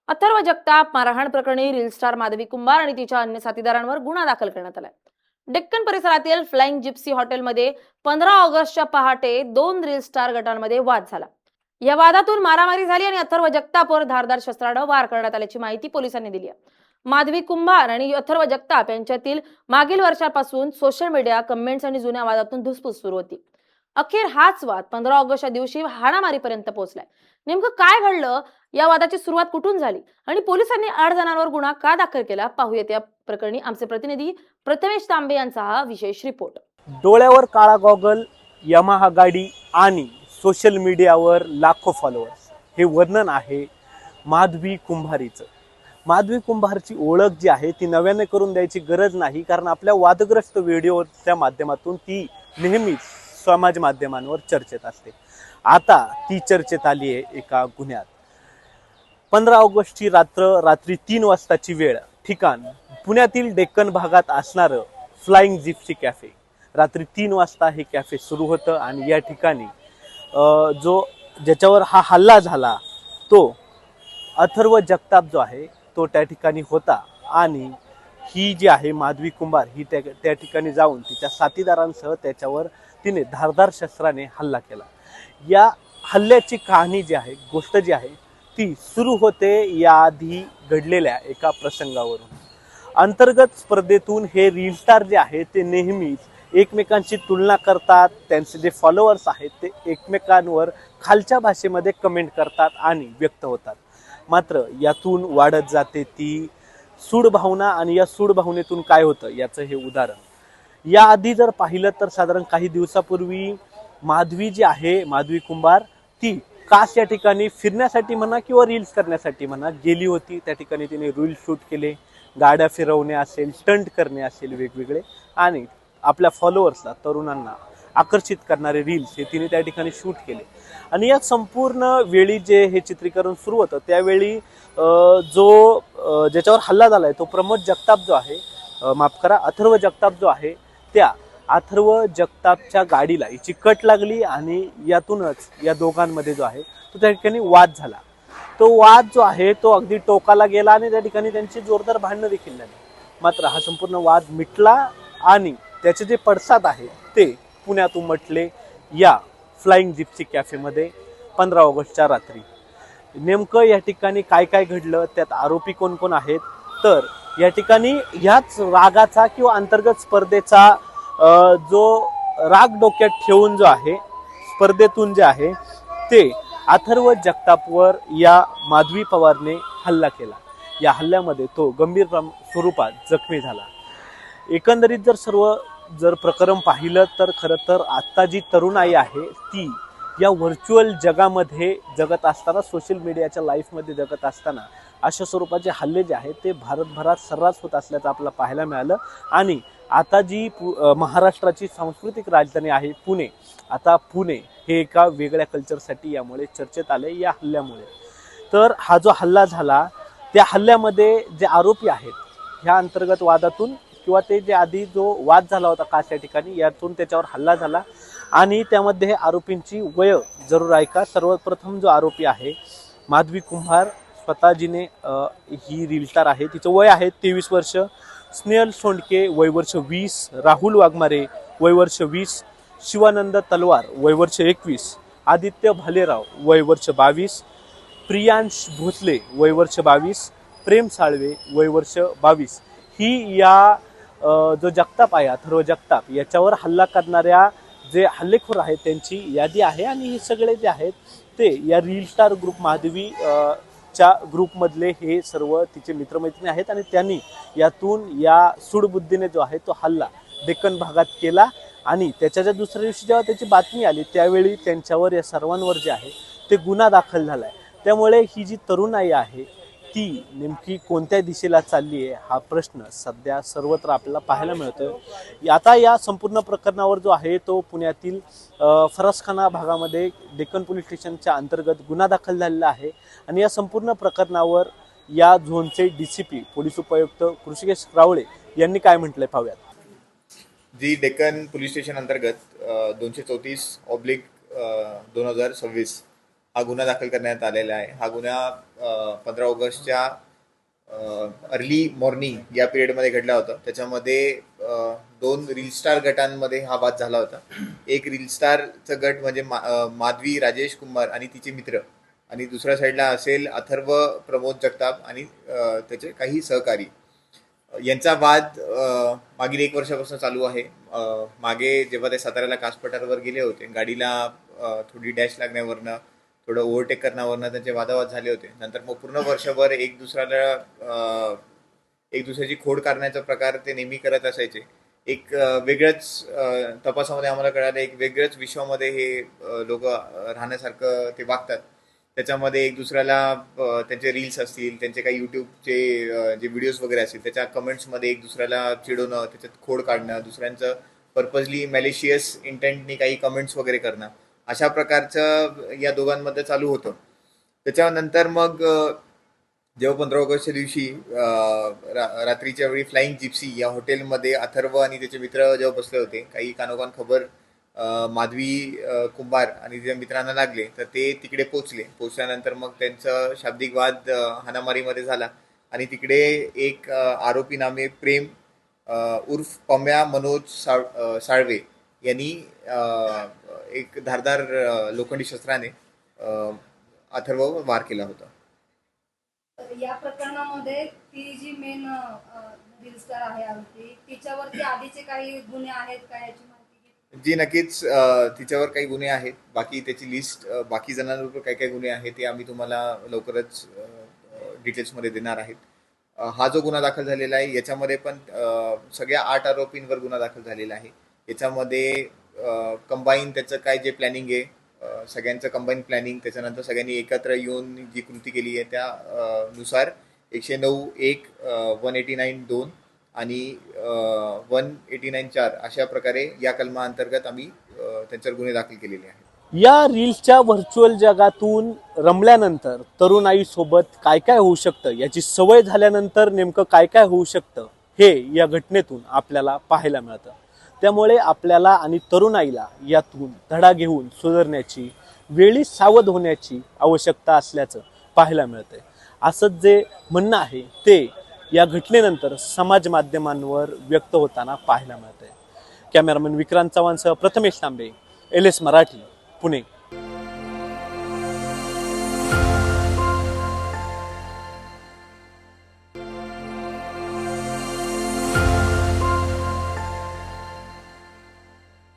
अथर्व जगताप मारहाण प्रकरणी reel star Madhavi कुंभार आणि तिच्या अन्य साथीदारांवर गुन्हा दाखल करण्यात आलाय. डेक्कन परिसरातील फ्लाइंग जिप्सी हॉटेलमध्ये 15 ऑगस्टच्या पहाटे 2 रील स्टार गटांमध्ये वाद झाला. या वादातून मारामारी झाली आणि अथर्व जगतापवर धारदार शस्त्राने वार करण्यात आल्याची माहिती पोलिसांनी दिली आहे. माधवी कुंभार आणि अथर्व जगताप यांच्यातील मागील वर्षापासून सोशल मीडिया कमेंट्स आणि जुन्या वादातून धुसफूस सुरू होती. अखेर हाच वाद 15 ऑगस्टच्या दिवशी हाणामारीपर्यंत पोहोचलाय. नेमकं काय घडलं, या वादाची सुरुवात कुठून झाली आणि पोलिसांनी 8 जणांवर गुन्हा का दाखल केला, पाहूयात या प्रकरणी आमचे प्रतिनिधी प्रथमेश तांबे यांचा हा विशेष रिपोर्ट. डोळ्यावर काळा गॉगल, यमाहा गाडी आणि सोशल मीडियावर लाखो फॉलोअर्स, हे वर्णन आहे माधवी कुंभारीचं. माधवी कुंभारची ओळख जी आहे ती नव्याने करून द्यायची गरज नाही, कारण आपल्या वादग्रस्त व्हिडिओच्या माध्यमातून ती नेहमीच समाज माध्यमांवर चर्चेत असते. आता ती चर्चेत आली आहे एका गुन्ह्यात. 15 ऑगस्टची रात्री 3 वाजताची वेळ, ठिकाण पुण्यातील डेक्कन भागात असणारं फ्लाइंग जिप्सी कॅफे. रात्री 3 वाजता हे कॅफे सुरू होतं आणि या ठिकाणी ज्याच्यावर हा हल्ला झाला तो अथर्व जगताप जो आहे तो त्या ठिकाणी होता. आणि ही जी आहे माधवी कुंभार, ही त्या ठिकाणी जाऊन तिच्या साथीदारांसह त्याच्यावर तिने धारदार शस्त्राने हल्ला केला. या हल्ल्याची कहाणी जी आहे, गोष्ट जी आहे, ती सुरू होते याआधी घडलेल्या एका प्रसंगावरून. अंतर्गत स्पर्धेतून हे रील स्टार जे आहे ते नेहमीच एकमेकांची तुलना करतात. त्यांचे जे फॉलोअर्स आहेत ते एकमेकांवर खालच्या भाषेमध्ये कमेंट करतात आणि व्यक्त होतात. मात्र यातून वाढत जाते ती सूड भावना, आणि या सूड भावनेतून काय होतं याचं हे उदाहरण. याआधी जर पाहिलं तर साधारण काही दिवसापूर्वी माधवी जी आहे, माधवी कुंभार, ती कास या ठिकाणी फिरण्यासाठी म्हणा किंवा रील्स करण्यासाठी म्हणा गेली होती. त्या ठिकाणी तिने रील शूट केले, गाड्या फिरवणे असेल, स्टंट करणे असेल वेगवेगळे, आणि आपल्या फॉलोअर्सला, तरुणांना आकर्षित करणारे रील्स हे तिने त्या ठिकाणी शूट केले. आणि या संपूर्ण वेळी जे हे चित्रीकरण सुरू होतं त्यावेळी ज्याच्यावर हल्ला झालाय तो प्रमोद जगताप जो आहे, माफ करा, अथर्व जगताप जो आहे, त्या अथर्व जगतापच्या गाडीला हिची कट लागली आणि यातूनच या दोघांमध्ये जो आहे तो त्या ठिकाणी वाद झाला. तो वाद जो आहे तो अगदी टोकाला गेला आणि त्या ठिकाणी त्यांची जोरदार भांडणं देखील झाली. मात्र हा संपूर्ण वाद मिटला आणि त्याचे जे पडसाद आहेत ते पुण्यात उमटले या फ्लाइंग जिप्सी कॅफेमध्ये 15 ऑगस्टच्या रात्री. नेमकं या ठिकाणी काय काय घडलं, त्यात आरोपी कोण कोण आहेत, तर या ठिकाणी ह्याच रागाचा किंवा अंतर्गत स्पर्धेचा जो राग डोक्यात ठेवून जो आहे स्पर्धेतून जे आहे ते अथर्व जगतापवर या माधवी पवारने हल्ला केला. या हल्ल्यामध्ये तो गंभीर स्वरूपात जखमी झाला. एकंदरीत जर प्रकरण पाहिलं तर खरं तर आता जी तरुणाई आहे ती या व्हर्च्युअल जगामध्ये जगत असताना, सोशल मीडियाच्या लाईफमध्ये जगत असताना अशा स्वरूपाचे हल्ले जे आहेत ते भारतभरात सर्रास होत असल्याचं आपल्याला पाहायला मिळालं. आणि आता जी महाराष्ट्राची सांस्कृतिक राजधानी आहे पुणे, आता पुणे हे एका वेगळ्या कल्चरसाठी यामुळे चर्चेत आले या हल्ल्यामुळे. तर हा जो हल्ला झाला त्या हल्ल्यामध्ये जे आरोपी आहेत ह्या अंतर्गत वादातून किंवा ते जे आधी जो वाद झाला होता कास या ठिकाणी, यातून त्याच्यावर हल्ला झाला. आणि त्यामध्ये आरोपींची वय जरूर ऐका. सर्वप्रथम जो आरोपी आहे माधवी कुंभार, स्वतः जिने ही रील स्टार आहे, तिचं वय आहे 23 वर्ष. स्नेहल सोंडके वय वर्ष 20, राहुल वाघमारे वय वर्ष 20, शिवानंद तलवार वय वर्ष 21, आदित्य भालेराव वय वर्ष 22, प्रियांश भोसले वय वर्ष 22, प्रेम साळवे वय वर्ष 22. ही या जो जगताप आहे, अथर्व जगताप, याच्यावर हल्ला करणाऱ्या जे हल्लेखोर आहेत त्यांची यादी आहे. आणि हे सगळे जे आहेत ते या रील स्टार ग्रुप माधवी च्या ग्रुपमधले हे सर्व तिचे मित्रमैत्रिणी आहेत. आणि त्यांनी यातून या सूडबुद्धीने जो आहे तो हल्ला डेक्कन भागात केला. आणि त्याच्या दुसऱ्या दिवशी जेव्हा त्याची बातमी आली त्यावेळी त्यांच्यावर, या सर्वांवर जे आहे ते गुन्हा दाखल झाला आहे. त्यामुळे ही जी तरुणाई आहे ती नेमकी कोणत्या दिशेला चालली आहे हा प्रश्न सध्या सर्वत्र आपल्याला पाहायला मिळतोय. आता या संपूर्ण प्रकरणावर जो आहे तो पुण्यातील फरसखाना भागामध्ये डेक्कन पोलीस स्टेशनच्या अंतर्गत गुन्हा दाखल झालेला आहे. आणि या संपूर्ण प्रकरणावर या झोनचे DCP पोलीस उपायुक्त कृषिकेश रावळे यांनी काय म्हटलंय पाहूयात. जी डेक्कन पोलीस स्टेशन अंतर्गत 234/2026 हा गुन्हा दाखल करण्यात आलेला आहे. हा गुन्हा 15 ऑगस्टच्या अर्ली मॉर्निंग या पिरियडमध्ये घडला होता. त्याच्यामध्ये 2 रील स्टार गटांमध्ये हा वाद झाला होता. एक रील स्टारचं गट म्हणजे माधवी राजेश कुंभार आणि तिचे मित्र, आणि दुसऱ्या साईडला असेल अथर्व प्रमोद जगताप आणि त्याचे काही सहकारी. यांचा वाद मागील 1 वर्षापासून चालू आहे. मागे जेव्हा ते साताऱ्याला कासपठारवर गेले होते, गाडीला थोडी डॅश लागण्यावरनं, थोडं ओव्हरटेक करण्यावरनं त्यांचे वादावाद झाले होते. नंतर मग पूर्ण वर्षभर एक दुसऱ्याची खोड काढण्याचा प्रकार ते नेहमी करत असायचे. एक वेगळंच तपासामध्ये आम्हाला कळालं, एक वेगळंच विश्वामध्ये हे लोक राहण्यासारखं ते वागतात. त्याच्यामध्ये एक दुसऱ्याला त्यांचे रील्स असतील, त्यांचे काही यूट्यूबचे जे व्हिडिओज वगैरे असतील, त्याच्या कमेंट्समध्ये एक दुसऱ्याला चिडवणं, त्याच्यात खोड काढणं, दुसऱ्यांचं पर्पजली मॅलिशियस इंटेंटनी काही कमेंट्स वगैरे करणं, अशा प्रकारचं या दोघांमध्ये चालू होतं. त्याच्यानंतर मग जेव्हा 15 ऑगस्टच्या दिवशी रात्रीच्या वेळी फ्लाइंग जिप्सी या हॉटेलमध्ये अथर्व आणि त्याचे मित्र जेव्हा बसले होते, काही कानोकान खबर माधवी कुंभार आणि तिच्या मित्रांना लागले, तर ते तिकडे पोचल्यानंतर मग त्यांचं शाब्दिक वाद हाणामारीमध्ये झाला. आणि तिकडे एक आरोपी नामे प्रेम उर्फ पम्या मनोज साळवे यांनी एक धारदार लोखंडी शस्त्राने अथर्ववर वार केला होता. या प्रकरणामध्ये ती जी मेन रील स्टार आहे आरोपी, तिच्यावरती आधीचे काही गुन्हे आहेत का याची माहिती? जी नक्कीच, तिच्यावर काही गुन्हे आहेत. बाकी त्याची लिस्ट बाकी जणांवर काही काही गुन्हे आहेत ते आम्ही तुम्हाला लवकरच डिटेल्समध्ये देणार आहेत. हा जो गुन्हा दाखल झालेला आहे याच्यामध्ये पण सगळ्या 8 आरोपींवर गुन्हा दाखल झालेला आहे. याच्यामध्ये कंबाईन त्याचं काय जे प्लॅनिंग आहे, सगळ्यांचं कंबाईन प्लॅनिंग, त्याच्यानंतर सगळ्यांनी एकत्र येऊन जी कृती केली आहे त्या नुसार 109(1), 189(2) आणि 189(4) अशा प्रकारे या कलमाअंतर्गत आम्ही त्यांच्यावर गुन्हे दाखल केलेले आहेत. या रील्सच्या व्हर्च्युअल जगातून रमल्यानंतर तरुणाईसोबत काय काय होऊ शकतं, याची सवय झाल्यानंतर नेमकं काय काय होऊ शकतं, हे या घटनेतून आपल्याला पाहायला मिळतं. त्यामुळे आपल्याला आणि तरुणाईला यातून धडा घेऊन सुधारण्याची, वेळी सावध होण्याची आवश्यकता असल्याचं पाहायला मिळतंय. असंच जे म्हणणं आहे ते या घटनेनंतर समाज माध्यमांवर व्यक्त होताना पाहायला मिळतंय. कॅमेरामन विक्रांत चव्हाणसह प्रथमेश तांबे, LS मराठी, पुणे.